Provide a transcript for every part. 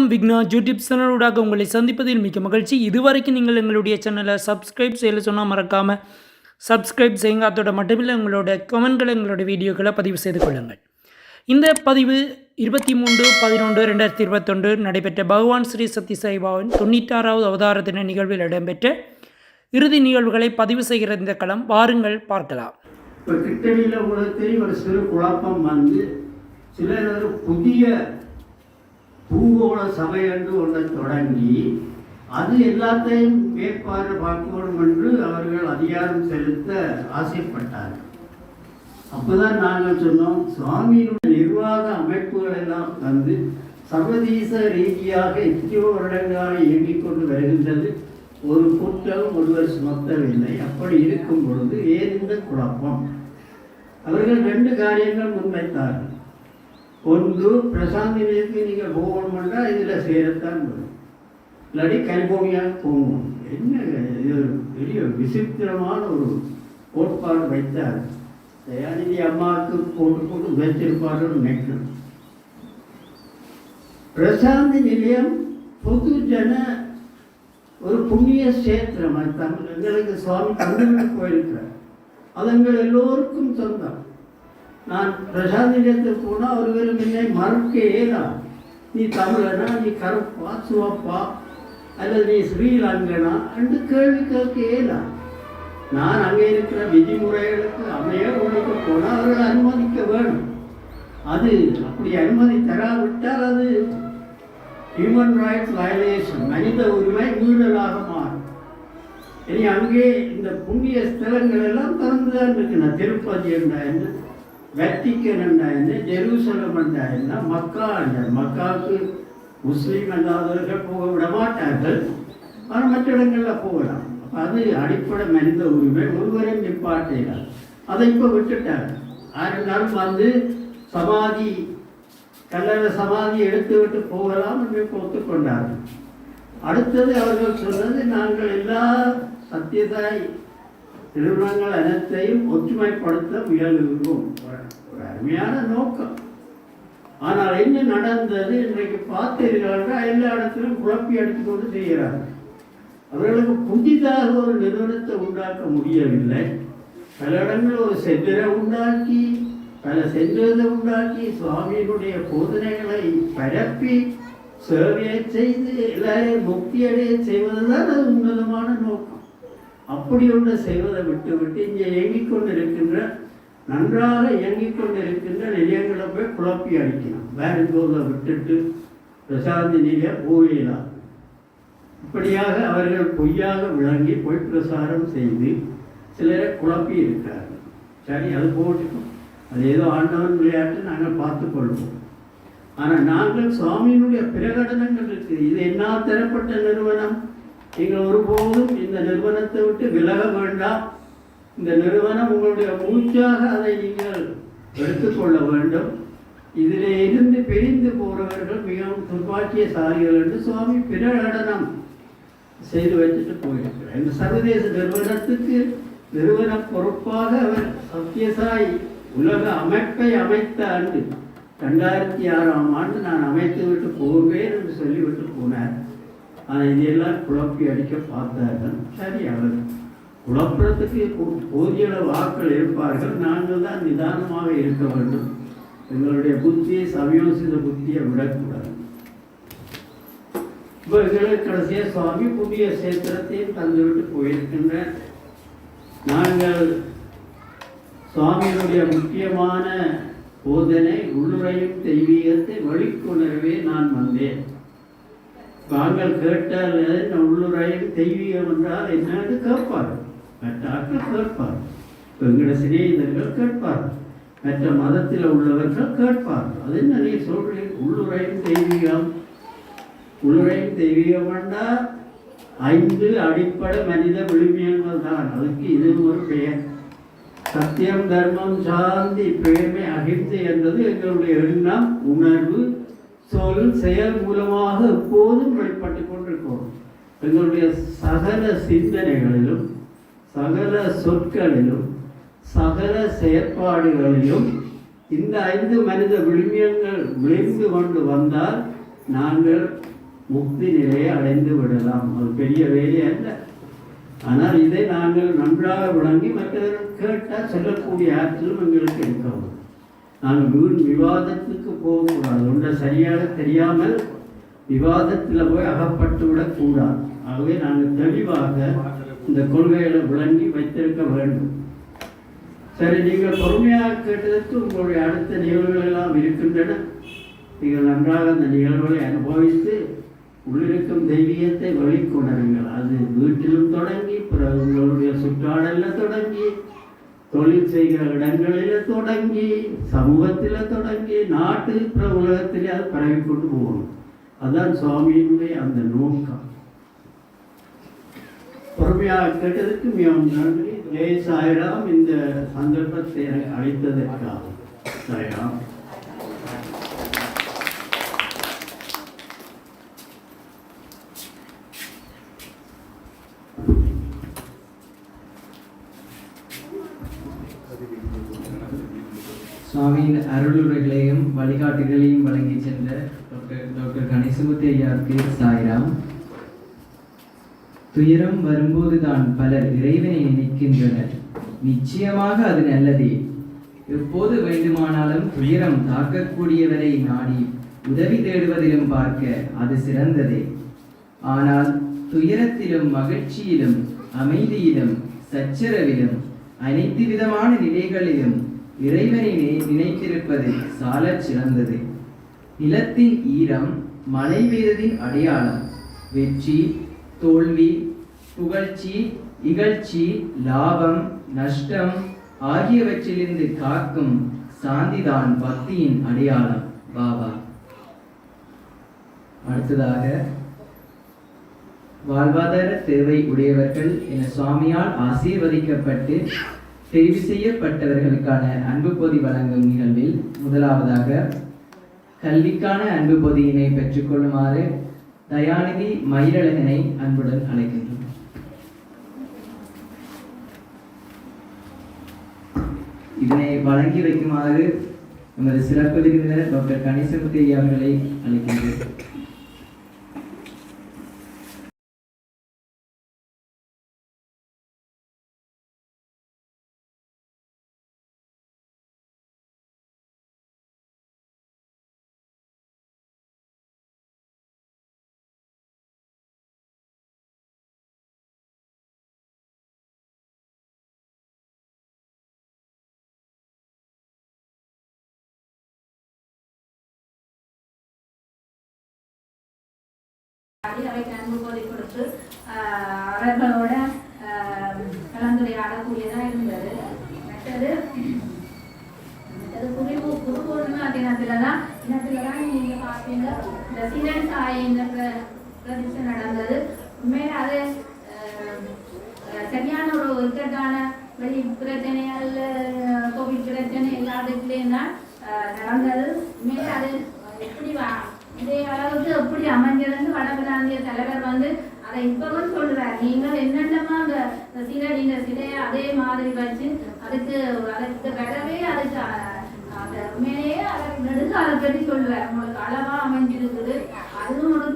வணக்கம். விக்னா யூடியூப் சேனலூடாக உங்களை சந்திப்பதில் மிக்க மகிழ்ச்சி. இதுவரைக்கும் நீங்கள் எங்களுடைய சேனலை சப்ஸ்கிரைப் செய்யல சொன்னால் மறக்காமல் சப்ஸ்கிரைப் செய்யுங்க. அதோட மட்டுமில்லை உங்களோட கமெண்ட்களை எங்களோட வீடியோக்களை பதிவு செய்து கொள்ளுங்கள். இந்த பதிவு 23/11/2021 நடைபெற்ற பகவான் ஸ்ரீ சத்ய சாய்பாபாவின் 96வது அவதார தின நிகழ்வில் இடம்பெற்ற இறுதி நிகழ்வுகளை பதிவு செய்கிற இந்த களம் வாருங்கள் பார்க்கலாம். இப்போ கிட்டடியில் உங்களுக்கு தெரியும், ஒரு சிறு குழப்பம் வந்து சிலர் புதிய பூகோள சபை என்று ஒன்றை தொடங்கி அது எல்லாத்தையும் மேற்பார்வை பார்க்கணும் என்று அவர்கள் அதிகாரம் செலுத்த ஆசைப்பட்டார்கள். அப்போதான் நாங்கள் சொன்னோம், சுவாமியினுடைய நிர்வாக அமைப்புகள் எல்லாம் வந்து சர்வதேச ரீதியாக எத்தனையோ வருடங்களாக இயங்கிக் கொண்டு வருகின்றது. ஒரு குற்றம் ஒருவர் சுமத்தவில்லை. அப்படி இருக்கும் பொழுது ஏன் இந்த குழப்பம்? அவர்கள் 2 காரியங்கள் முன்வைத்தார்கள். ஒன்று, பிரசாந்த் நிலையத்துக்கு நீங்கள் போகணும்னா இதில் சேரத்தான் வரும், இல்லாட்டி கலிபோர்னியாவுக்கு போகணும். என்ன இது பெரிய விசித்திரமான ஒரு கோட்பாடு வைத்தார். தயாநிதி அம்மாவுக்கு போட்டு வச்சிருப்பார்கள் நினைக்கிறோம். பிரசாந்த் நிலையம் பொதுஜன ஒரு புண்ணிய சேத்திரம். எங்களுக்கு சுவாமி தமிழ்நாடு போயிருக்கிறார். அது எங்கள் எல்லோருக்கும் சொந்தம். நான் பிரசாந்த் நிலையத்துக்கு போனால் அவர்களும் என்னை மறுக்க இயலா. நீ தமிழனா, நீ கருப்பா, சிவப்பா, அல்லது நீ ஸ்ரீலங்கனா என்று கேள்வி கேட்க இயலா. நான் அங்கே இருக்கிற விதிமுறைகளுக்கு அமைய உழைக்க போனால் அவர்கள் அனுமதிக்க வேணும். அது அப்படி அனுமதி தராவிட்டால் அது ஹியூமன் ரைட்ஸ் வயலேஷன், மனித உரிமை மீறலாக மாறும். இனி அங்கே இந்த புண்ணிய ஸ்தலங்கள் எல்லாம் திறந்துதான் இருக்குண்ணா. திருப்பதி என்றா என்ன, வெட்டிக்கன் என்றா என்ன, ஜெருசலம் என்றா என்ன, மக்கா என்றார். மக்காவுக்கு முஸ்லீம் அல்லாதவர்கள் போக விட மாட்டார்கள், ஆனால் மற்ற இடங்களில் போகலாம். அது அடிப்படை மனித உரிமை, ஒருவரையும் நிப்பாட்டினார். அதை இப்போ விட்டுட்டாங்க. 6 நாள் வந்து சமாதி, கல்லறை சமாதி எடுத்து விட்டு போகலாம் என்று ஒத்துக்கொண்டார்கள். அடுத்தது அவர்கள் சொன்னது, நாங்கள் எல்லா சத்தியதாய் நிறுவனங்கள் அனைத்தையும் ஒற்றுமைப்படுத்த முயல்கிறோம். ஒரு அருமையான நோக்கம். ஆனால் என்ன நடந்தது இன்றைக்கு பார்த்தீர்கள், எல்லா இடத்திலும் குழப்பி அடித்துக்கொண்டு செய்கிறார்கள். அவர்களுக்கு புதிதாக ஒரு நிறுவனத்தை உண்டாக்க முடியவில்லை. பல இடங்கள் ஒரு சென்டரை உண்டாக்கி, பல சென்டரை உண்டாக்கி சுவாமியினுடைய போதனைகளை பரப்பி சேவையை செய்து எல்லாரையும் முக்தி அடைய செய்வதுதான் அது உன்னதமான நோக்கம். அப்படி ஒன்று செய்வதை விட்டு இங்கே இயங்கிக் கொண்டிருக்கின்ற, நன்றாக இயங்கிக் கொண்டிருக்கின்ற நிலையங்களை போய் குழப்பி அடிக்கணும். வேறுபோதை விட்டுட்டு பிரசாந்தி நிலையம் போயிடலாம். இப்படியாக அவர்கள் பொய்யாக விளங்கி பொய் பிரசாரம் செய்து சிலரை குழப்பி இருக்கிறார்கள். சரி, அது போட்டுக்கும், அது ஏதோ ஆண்டவன் விளையாட்டு, நாங்கள் பார்த்துக்கொள்வோம். ஆனால் நாங்கள் சுவாமியினுடைய பிரகடனங்கள் இருக்குது. இது என்ன தரப்பட்ட நிறுவனம், நீங்கள் ஒருபோதும் இந்த நிறுவனத்தை விட்டு விலக வேண்டாம். இந்த நிறுவனம் உங்களுடைய மூச்சாக அதை நீங்கள் எடுத்துக்கொள்ள வேண்டும். இதில் இருந்து பிரிந்து போகிறவர்கள் மிகவும் துர்பாக்கியசாலிகள் என்று சுவாமி பிரகடனம் செய்து வச்சுட்டு போயிருக்கிறார். இந்த சர்வதேச நிறுவனத்துக்கு நிறுவன பொறுப்பாக அவர் சத்யசாய் உலக அமைப்பை அமைத்த ஆண்டு 2006ஆம் ஆண்டு நான் அமைத்து விட்டு போவேன் என்று சொல்லிவிட்டு போனார். ஆனால் இதையெல்லாம் குழப்பி அடிக்க பார்த்தார்கள். சரி, அவர் குழப்பத்துக்கு போதிய வாக்கள் இருப்பார்கள். நாங்கள் தான் நிதானமாக இருக்க வேண்டும். எங்களுடைய புத்தியை, சமயோசித புத்தியை விடக்கூடாது. இப்போ எங்களுக்கு கடைசியாக சுவாமி புதிய சேத்திரத்தையும் தந்துவிட்டு போயிருக்கின்ற, நாங்கள் சுவாமியினுடைய முக்கியமான போதனை உள்ளுரையும் தெய்வீகத்தை வெளிக்கொணரவே நான் வந்தேன். தாங்கள் கேட்டால் உள்ளுரையும் தெய்வீகம் என்றால் என்னன்னு கேட்பார். மற்ற ஆட்கள் கேட்பார், எங்களோட சிநேகிதர்கள் கேட்பார், மற்ற மதத்தில் உள்ளவர்கள் கேட்பார். அது என்ன நீ சொல்றீங்க? உள்ளுரையும் தெய்வீகம், உள்ளுரையும் தெய்வீகம் என்றால் 5 அடிப்படை மனித விழுமியங்கள் தான். அதுக்கு இது ஒரு பெயர். சத்தியம், தர்மம், சாந்தி, பிரேமை, அகிம்சை என்பது எங்களுடைய எண்ணம், உணர்வு, சொல், செயல் மூலமாக எப்போதும் வெளிப்பட்டு கொண்டிருக்கிறோம். எங்களுடைய சகல சிந்தனைகளிலும், சகல சொற்களிலும், சகல செயற்பாடுகளிலும் இந்த 5 மனித விழுமியங்கள் விளைந்து கொண்டு வந்தால் நாங்கள் முக்தி நிலையை அடைந்து விடலாம். அது பெரிய வேலை அல்ல. ஆனால் இதை நாங்கள் நன்றாக விளங்கி மற்றவர்கள் கேட்டால் சொல்லக்கூடிய ஆற்றலும் எங்களுக்கு இருக்கவும். நாங்கள் வீண் விவாதத்துக்கு போகக்கூடாது. ஒன்றை சரியாக தெரியாமல் விவாதத்தில் போய் அகப்பட்டு விடக்கூடாது. ஆகவே நாங்கள் தெளிவாக இந்த கொள்கைகளை விளங்கி வைத்திருக்க வேண்டும். சரி, நீங்கள் பொறுமையாக கேட்டதற்கு உங்களுடைய அடுத்த நிகழ்வுகள் எல்லாம் இருக்கின்றன. நீங்கள் நன்றாக அந்த நிகழ்வுகளை அனுபவித்து உள்ளிருக்கும் தெய்வீகத்தை வெளிக்கொணருங்கள். அது வீட்டிலும் தொடங்கி, பிறகு உங்களுடைய சுற்றாடலில் தொடங்கி, தொழில் செய்கிற இடங்களில் தொடங்கி, சமூகத்தில் தொடங்கி, நாட்டு பிற உலகத்திலே அது பரவிக்கொண்டு போகணும். அதுதான் சுவாமியினுடைய அந்த நோக்கம். பொறுமையாக கேட்டதற்கு மிகவும் நன்றி. சாயிராம் இந்த சந்தர்ப்பத்தை அளித்ததற்காக. சாயிராம். சுவாமியின் அருளுரைகளையும் வழிகாட்டுகளையும் வழங்கி சென்ற டாக்டர் கணேசமூர்த்தி ஐயாவுக்கு சாய்ராம். துயரம் வரும்போதுதான் பலர் இறைவனை நினைக்கின்றனர். நிச்சயமாக அது நல்லதே. எப்போது வேண்டுமானாலும் துயரம் தாக்கக்கூடியவரை நாடி உதவி தேடுவதிலும் பார்க்க அது சிறந்ததே. ஆனால் துயரத்திலும் மகிழ்ச்சியிலும் அமைதியிலும் சச்சரவிலும் அனைத்து விதமான நிலைகளிலும் இறைவனை நினைத்திருப்பது சாலச் சிறந்தது. நிலத்தின் ஈரம் மழை பெய்ததின் அடையாளம். வெற்றி, தோல்வி, புகழ்ச்சி, இகழ்ச்சி, லாபம், நஷ்டம் ஆகியவற்றிலிருந்து காக்கும் சாந்திதான் பக்தியின் அடையாளம். பாபா. அடுத்ததாக, வாழ்வாதார தேவை உடையவர்கள் என சுவாமியால் ஆசீர்வதிக்கப்பட்டு தெரிவு செய்யப்பட்டவர்களுக்கான அன்பு பொதி வழங்கும் நிகழ்வில் முதலாவதாக கல்விக்கான அன்பு பொதியினை பெற்றுக்கொள்ளுமாறு தயாநிதி மயிலழகனை அன்புடன் அழைக்கின்றோம். இதனை வழங்கி வைக்குமாறு நமது சிறப்பு விருந்தினர் டாக்டர் கணேசமூர்த்தி அவர்களை அழைக்கின்றோம். அவை அன்பு போதை கொடுத்து அவர்களோட கலந்துரையாடக்கூடியதாக இருந்தது. மற்றது புது பூர்ணிமா தினத்தில் தான் நீங்கள் பார்த்தீங்க இந்த சீரன் சாயின்ற பிரதிஷ்டை நடந்தது. உண்மையில அது சரியான ஒரு இக்கட்டான வெளி பிரச்சனைகள், கோவிட் பிரச்சனை எல்லாத்துலேயும் தான் நடந்தது. உண்மையில அது எப்படி இதே அளவுக்கு எப்படி அமைஞ்சதுன்னு வடபிராந்திய தலைவர் வந்து அதை இப்பவும் சொல்றார். நீங்கள் என்னென்னமா அந்த சீரடிங்க சிலையை அதே மாதிரி வச்சு அதுக்கு வரவே அதுக்கு அந்த உண்மையிலேயே அதை நெடுங்கால பற்றி சொல்லுவார். உங்களுக்கு அளவா அமைஞ்சிருக்குது. அதுவும் ஒரு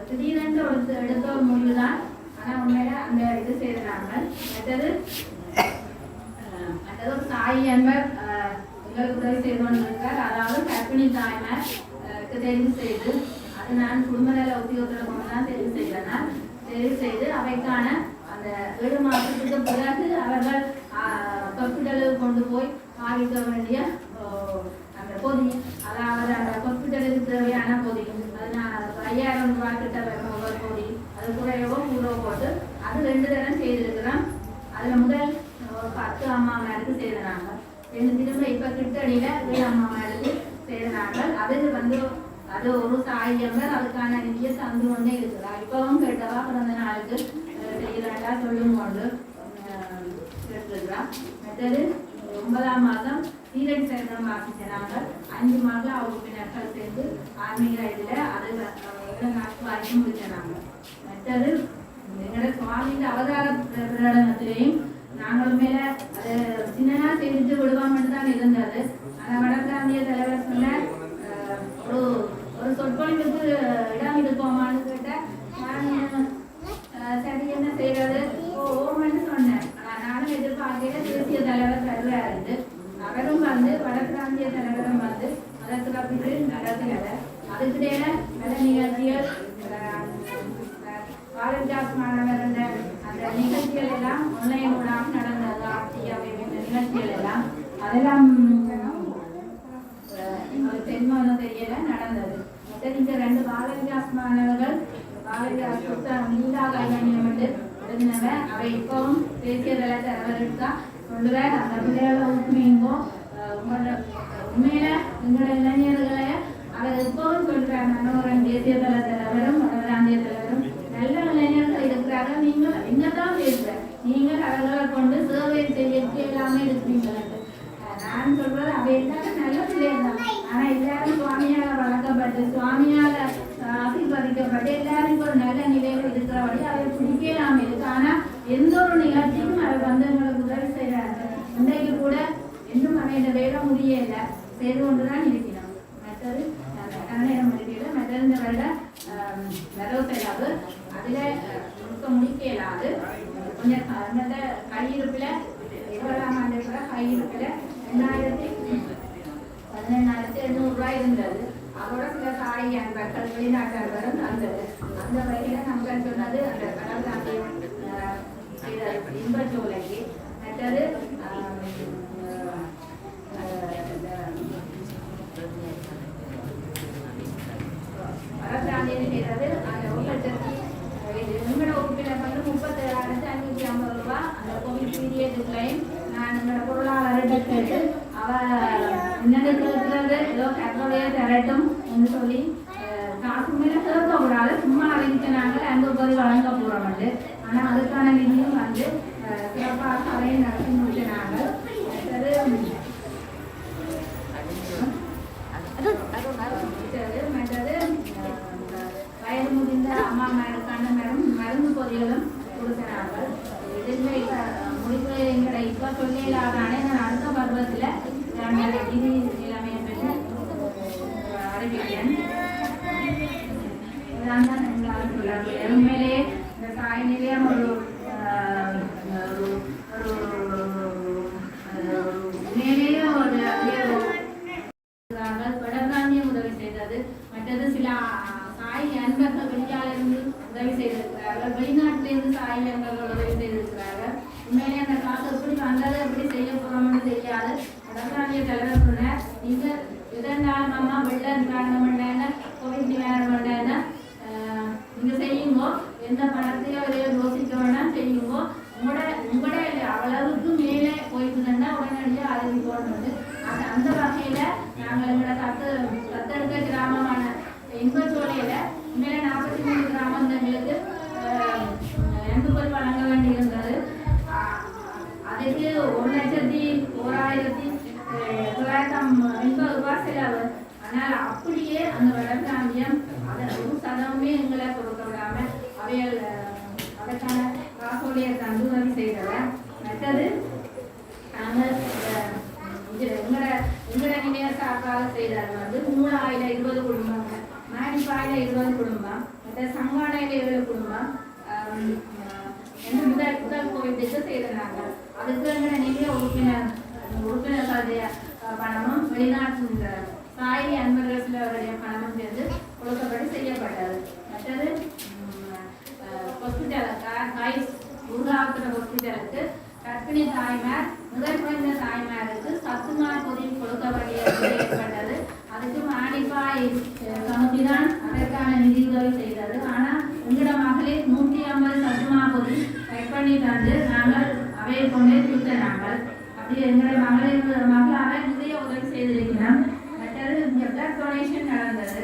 திடீரென்று எடுத்த ஒரு முடிவு தான். ஆனால் உண்மையில அந்த இது செய்கிறாங்க. மற்றது ஒரு தாய் என்பர் எங்களுக்கு உதவி செய்து கொண்டிருக்கார். அதாவது கர்ப்பிணி தாய்மார் தெரிவு செய்து, அது நான் குடும்ப நல உத்தியோகத்தில் கொண்டு தான் தெரிவு செய்து அவைக்கான அந்த 7 மாதத்துக்கு பிறகு அவர்கள் ஹாஸ்பிட்டலுக்கு கொண்டு போய் பாவிக்க வேண்டிய அந்த பொதி, அதாவது அந்த ஹாஸ்பிட்டலுக்கு தேவையான பொதி, அது நான் 5000 ரூபாய் கிட்ட வரும் ஒவ்வொரு பொதி. அது கூடவோ போட்டு அது 2 தரம் செய்திருக்கிறோம். அதில் முதல் 10 அம்மாமாருக்கு செய்தினாங்க. திரும்ப இப்போ கிட்டடியில் 7 அம்மாமாருக்கு செய்தினாங்க. அதுக்கு வந்து அது ஒரு சாயங்கள் அதுக்கான நிதிய தந்து கொண்டே இருக்கிறார். இப்பவும் கேட்டவா பிறந்த நாளுக்கு செய்யலாண்டா சொல்லும் கொண்டு கேட்டுருக்கிறார். மற்றது 9ஆம் மாதம் சீரடி சேகரம் வாசி செய்கிறாங்க. 5 மாதம் உறுப்பினர்கள் சேர்ந்து ஆன்மீக இதில் அது 7 நாட்கள் வரைக்கும் முடிச்சாங்க. மற்றது எங்களோட சுவாமியின் அவதார பிரகடனத்திலையும் நாங்கள் மேல அது சின்னனா செய்துட்டு விடுவாங்கன்னு தான் இருந்தது. ஆனால் வடபிராந்திய தலைவர் சொன்ன ஒரு ஒரு சொற்பொழிவுக்கு இடம் எடுப்போமான்னு கேட்டேன். நான் சரி என்ன செய்யறது ஓமன்னு சொன்னேன். நானும் எதிர்பார்க்கல தேசிய தலைவர் வருவாரு. அவரும் வந்து வடபிராந்திய தலைவரும் வந்து அதை சிறப்பிட்டு நடத்தினார். அதுக்கிடையில நல்ல நிகழ்ச்சிகள் காலேஜ் மாணவர் அந்த நிகழ்ச்சிகள் எல்லாம் ஆன்லைன் மூலமாக நடந்தது. ஆட்சி அமைப்பு நிகழ்ச்சிகள் எல்லாம் அதெல்லாம் தென்மோன்னு தெரியல நடந்தது. இந்த 2 காலேஜ் மாணவர்கள் காலேஜ் நீலா கைவண்ணியம் வந்து எழுதினவன். அவை இப்பவும் தேசிய தள தலைவருக்கா கொண்டு வர அந்த பிள்ளைகளை ஊக்குவிங்கோ. உண்மையில எங்களோட இளைஞர்களை அவர் இப்பவும் சொல்றாங்க. மனோரன் தேசிய தள தலைவரும் வடபிராந்திய தலைவரும் நல்ல இளைஞர்கள் இருக்கிறாங்க. நீங்கள் என்னதான் பேசுற நீங்கள் அவர்களை கொண்டு சேவை செய்ய எல்லாமே இருக்கிறீங்களா? நான் சொல்றது அவை எல்லாரும் நல்ல பிள்ளைகள் தான். ஆனா எல்லாரும் சுவாமியால வளர்க்கப்பட்டு சுவாமியால ஆசீர்வதிக்கப்பட்டு எல்லாரும் இப்போ ஒரு நல்ல நிலையில் இருக்கிறபடி அதை பிடிக்கலாம இருக்கு. ஆனா எந்த ஒரு நிகழ்ச்சியும் அவர் வந்து எங்களுக்கு உதவி செய்யறாங்க. இன்றைக்கு கூட இன்னும் அவன் வேலை முடியல செய்து கொண்டுதான் இருக்கிறோம். மற்றது கண்ணீரம் முடிக்கல. மற்றது இந்த வேலை வரவு செலவு அதுல முடிக்கலாது. கொஞ்சம் அந்த கையிருப்புல 20ஆம் ஆண்டு கையிருப்புல 2,18,800 ரூபாய் இருந்தது. அதோட சில சாய் அன்பர்கள் வெளிநாட்டவரும் தந்தது. அந்த வகையில நமக்கு சொன்னது அந்த கடல் இன்பச்சோலைக்கு. மற்றது வடபிராந்தியம் செய்யறது அந்த 1,00,000 எங்களோட உறுப்பினர் வந்து 37,550 ரூபாய். அந்த கோவிட் பீரியடுக்குள்ளையும் நான் எங்களோட பொருளாளர்கிட்ட கேட்டு அவ என்னென்ன கேட்கறது ஏதோ கத்தோடைய தரட்டும் என்று சொல்லி காசு மேல கேட்கக்கூடாது. சும்மா அறிவிச்சனாங்க 50 ரூபாய் வழங்க போறோம். ஆனா அதுக்கான நிதியும் வந்து சிறப்பாக அவையை நடத்தி முடிச்சினாங்க. மற்றது வயது முதிர்ந்த அம்மாமாருக்கான மருந்து பொதிகளும் கொடுக்கிறார்கள். இதுல இப்ப முடிவு எங்களை இப்ப சொல்லிடாதானே நான் அடுத்த பருவத்துல நிதி நிலைமையை பற்றி அறிவிக்கிறேன். உண்மையிலேயே இந்த சாய் நிலையம் ஒரு உண்மையிலேயே ஒரு வடபிராந்தியம் உதவி செய்தது. மற்றது சில சாய் அன்பர்கள் வெளியாலிருந்து உதவி செய்திருக்கிறார்கள். வெளிநாட்டிலிருந்து சாய் அன்பர்கள் உதவி செய்திருக்கிறார்கள். உண்மையிலே அந்த காசு எப்படி வந்தது எப்படி செய்ய போறோம்னு தெரியாது. வடபிராந்திய தலைவர் சொன்னார், நீங்க இதனாலும் அம்மா வெள்ளம் காரணம் பண்ணாங்க கோவிட் நிவாரணம் பண்ணாங்க நீங்க செய்யுங்கோ. எந்த பணத்தையோ யோசிக்க வேண்டாம் செய்யுங்கோ. உங்களோட அவ்வளவுக்கு மேலே போயிட்டுன்னா உடனடியாக அறிவி போடணும். அந்த வகையில நாங்கள் எங்களோட தத்தெடுத்த கிராமமான இன்பச்சோலையில மேல 43 கிராமங்களுக்கு எண்பது வழங்க வேண்டியிருந்தது. அதுக்கு 1,04,980 ரூபாய் செலவு. ஆனால் அப்படியே அந்த வடபிராந்தியம் அதை ஒரு சதமே எங்களை கொடுக்க விடாம அவைகள் அதற்கான காசோடைய தந்துதவி செய்தவர். மற்றது நாங்கள் எங்களோட நிலைய சார்பாக செய்தார் வந்து மூணாயில 20 குடும்பம், மாடிப்பாயில 20 குடும்பம், மற்ற சங்கானையில 7 குடும்பம் முதல் கோவிலுக்கு செய்தாங்க. அதுக்கு எங்களோட நிலைய உறுப்பினர்களுடைய பணமும் வெளிநாட்டு சாய் அன்பர்கள் சிலருடைய பணமும் சேர்ந்து கொடுக்கப்பட்டு செய்யப்பட்டது. மற்றது ஹாஸ்பிட்டலுக்கு உருவாக்குற ஹாஸ்பிட்டலுக்கு கர்ப்பிணி தாய்மார் முதல் குழந்தை தாய்மாருக்கு சத்துமா பொதி கொடுக்க வேண்டியது ஏற்பட்டது. அதுக்கு மானிப்பாய் சமுதி தான் அதற்கான நிதி உதவி செய்தது. ஆனால் எங்களோட மகளிர் 150 சத்துமா பொதி கட் பண்ணி தந்து நாங்கள் அவையை கொண்டே கொடுத்த நாங்கள் அப்படி எங்களுடைய மகளாக நிறைய உதவி செய்திருக்கிறோம். மற்றது பிளட் டொனேஷன் நடந்தது.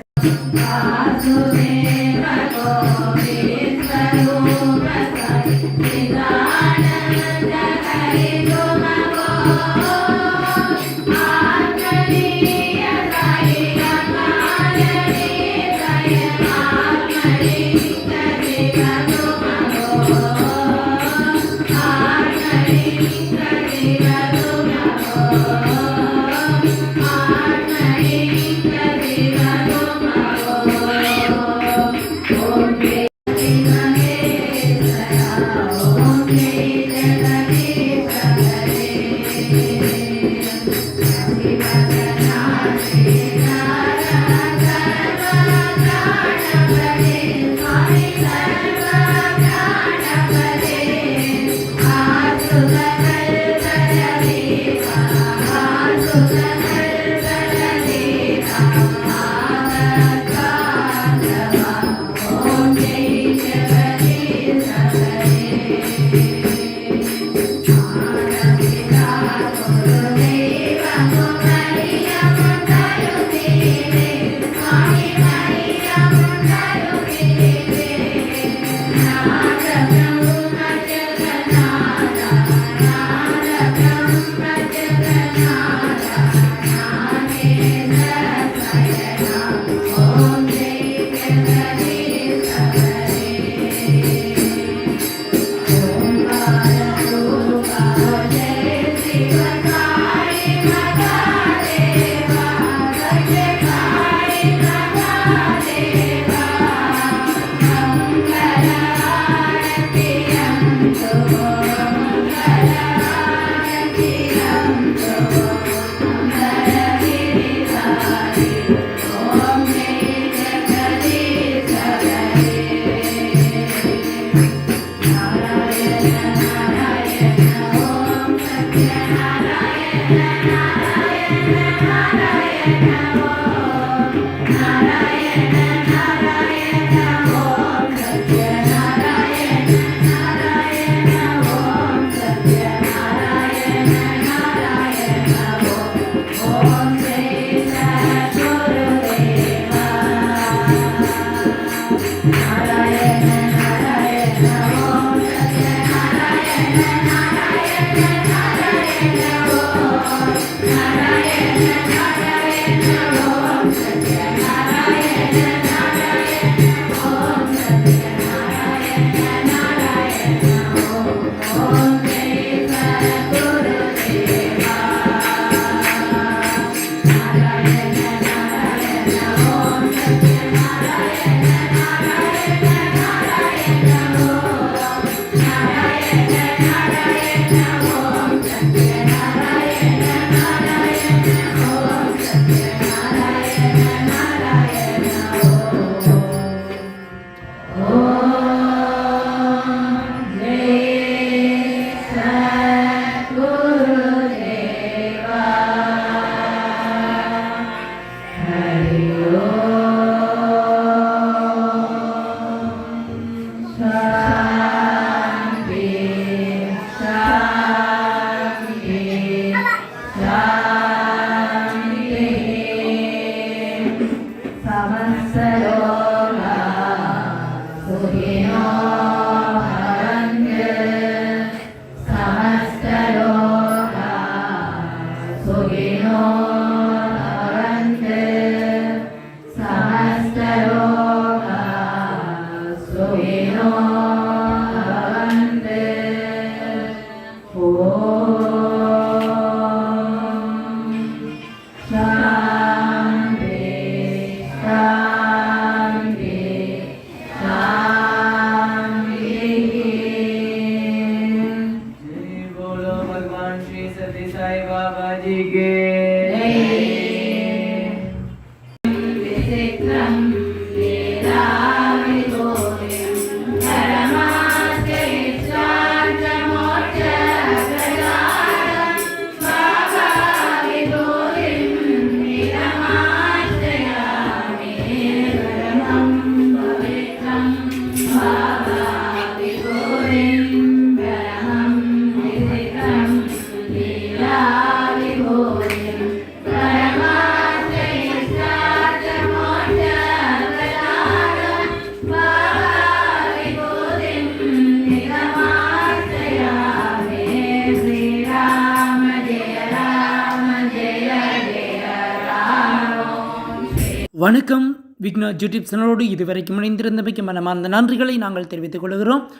வணக்கம். விக்னா யூடியூப் சேனலோடு இதுவரைக்கும் இணைந்திருந்தமைக்கு மனமார்ந்த நன்றிகளை நாங்கள் தெரிவித்துக் கொள்கிறோம்.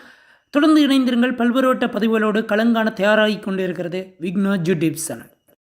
தொடர்ந்து இணைந்திருங்கள். பல்வேறுபட்ட பதிவுகளோடு களங்காண தயாராகி கொண்டிருக்கிறது விக்னா யூடியூப் சேனல்.